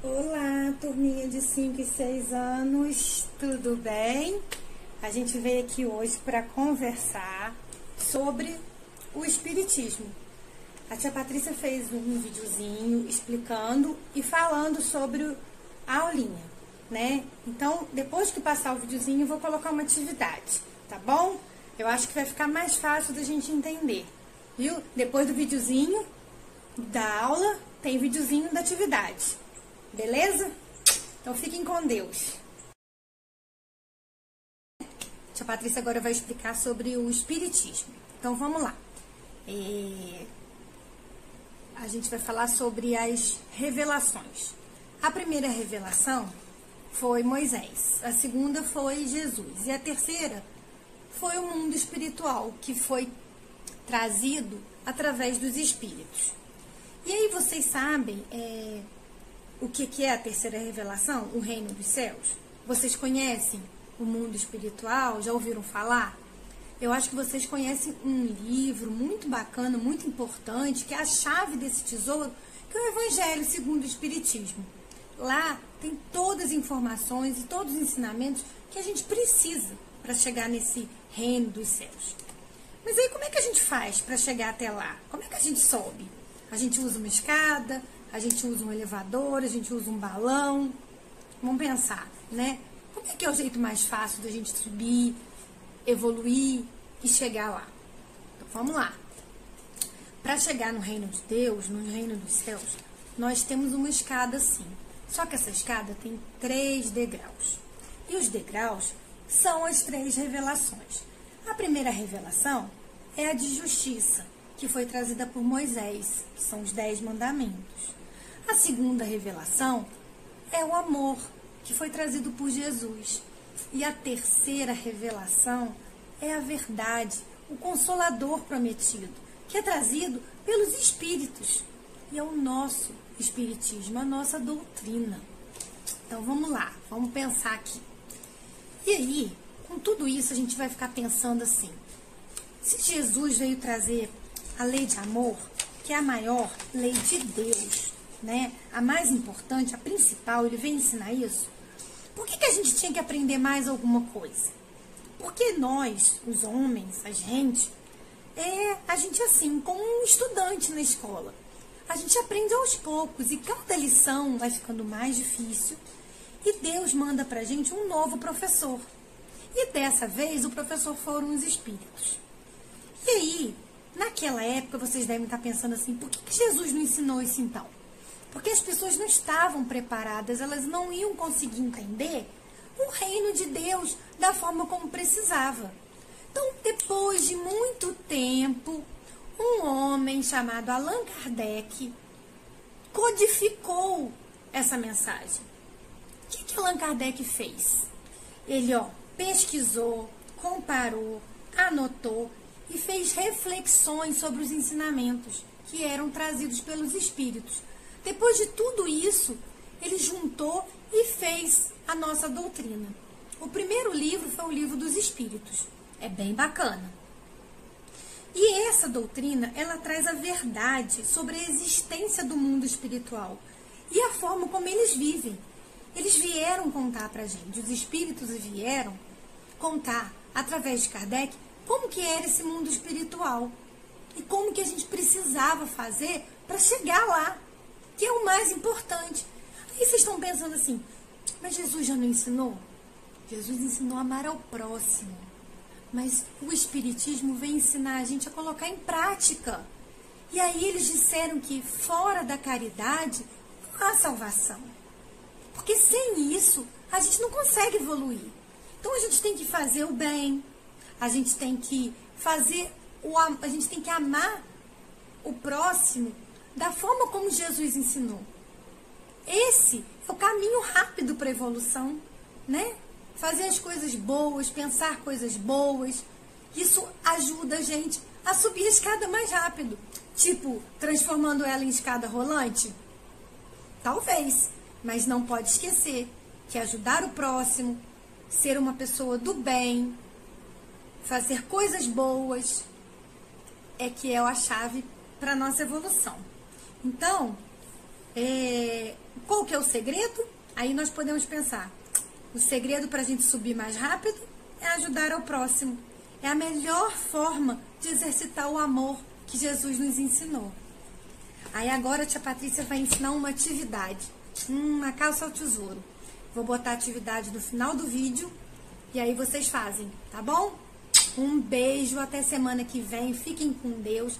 Olá, turminha de 5 e 6 anos, tudo bem? A gente veio aqui hoje para conversar sobre o Espiritismo. A tia Patrícia fez um videozinho explicando e falando sobre a aulinha, né? Então, depois que passar o videozinho, eu vou colocar uma atividade, tá bom? Eu acho que vai ficar mais fácil da gente entender, viu? Depois do videozinho da aula, tem videozinho da atividade. Beleza? Então fiquem com Deus. Tia Patrícia agora vai explicar sobre o Espiritismo. Então vamos lá. A gente vai falar sobre as revelações. A primeira revelação foi Moisés. A segunda foi Jesus. E a terceira foi o mundo espiritual, que foi trazido através dos espíritos. E aí vocês sabem o que é a terceira revelação? O reino dos céus? Vocês conhecem o mundo espiritual? Já ouviram falar? Eu acho que vocês conhecem um livro muito bacana, muito importante, que é a chave desse tesouro, que é o Evangelho segundo o Espiritismo. Lá tem todas as informações e todos os ensinamentos que a gente precisa para chegar nesse reino dos céus. Mas aí como é que a gente faz para chegar até lá? Como é que a gente sobe? A gente usa uma escada, a gente usa um elevador, a gente usa um balão. Vamos pensar, né? Como é que é o jeito mais fácil da gente subir, evoluir e chegar lá? Então, vamos lá. Para chegar no reino de Deus, no reino dos céus, nós temos uma escada assim. Só que essa escada tem 3 degraus. E os degraus são as 3 revelações. A primeira revelação é a de justiça, que foi trazida por Moisés, que são os 10 mandamentos. A segunda revelação é o amor, que foi trazido por Jesus. E a terceira revelação é a verdade, o consolador prometido, que é trazido pelos espíritos. E é o nosso espiritismo, a nossa doutrina. Então vamos lá, vamos pensar aqui. E aí, com tudo isso, a gente vai ficar pensando assim: se Jesus veio trazer a lei de amor, que é a maior lei de Deus, né? A mais importante, a principal, ele vem ensinar isso. Por que a gente tinha que aprender mais alguma coisa? Porque nós, os homens, a gente assim, como um estudante na escola. A gente aprende aos poucos e cada lição vai ficando mais difícil e Deus manda pra gente um novo professor. E dessa vez o professor foram os espíritos. E aí, naquela época, vocês devem estar pensando assim: por que Jesus não ensinou isso então? Porque as pessoas não estavam preparadas, elas não iam conseguir entender o reino de Deus da forma como precisava. Então, depois de muito tempo, um homem chamado Allan Kardec codificou essa mensagem. O que Allan Kardec fez? Ele, pesquisou, comparou, anotou e fez reflexões sobre os ensinamentos que eram trazidos pelos espíritos. Depois de tudo isso, ele juntou e fez a nossa doutrina. O primeiro livro foi o Livro dos Espíritos. É bem bacana. E essa doutrina, ela traz a verdade sobre a existência do mundo espiritual e a forma como eles vivem. Eles vieram contar pra gente, os espíritos vieram contar, através de Kardec, como que era esse mundo espiritual e como que a gente precisava fazer para chegar lá, que é o mais importante. Aí vocês estão pensando assim: mas Jesus já não ensinou? Jesus ensinou a amar ao próximo, mas o Espiritismo vem ensinar a gente a colocar em prática. E aí eles disseram que fora da caridade não há salvação, porque sem isso a gente não consegue evoluir. Então a gente tem que fazer o bem, a gente tem que a gente tem que amar o próximo da forma como Jesus ensinou. Esse é o caminho rápido para a evolução, né? Fazer as coisas boas, pensar coisas boas, isso ajuda a gente a subir a escada mais rápido. Tipo, transformando ela em escada rolante? Talvez, mas não pode esquecer que ajudar o próximo, ser uma pessoa do bem, fazer coisas boas, é que é a chave para a nossa evolução. Então, Qual que é o segredo? Aí nós podemos pensar, o segredo para a gente subir mais rápido é ajudar ao próximo. É a melhor forma de exercitar o amor que Jesus nos ensinou. Aí agora a tia Patrícia vai ensinar uma atividade, uma calça ao tesouro. Vou botar a atividade no final do vídeo e aí vocês fazem, tá bom? Um beijo, até semana que vem, fiquem com Deus.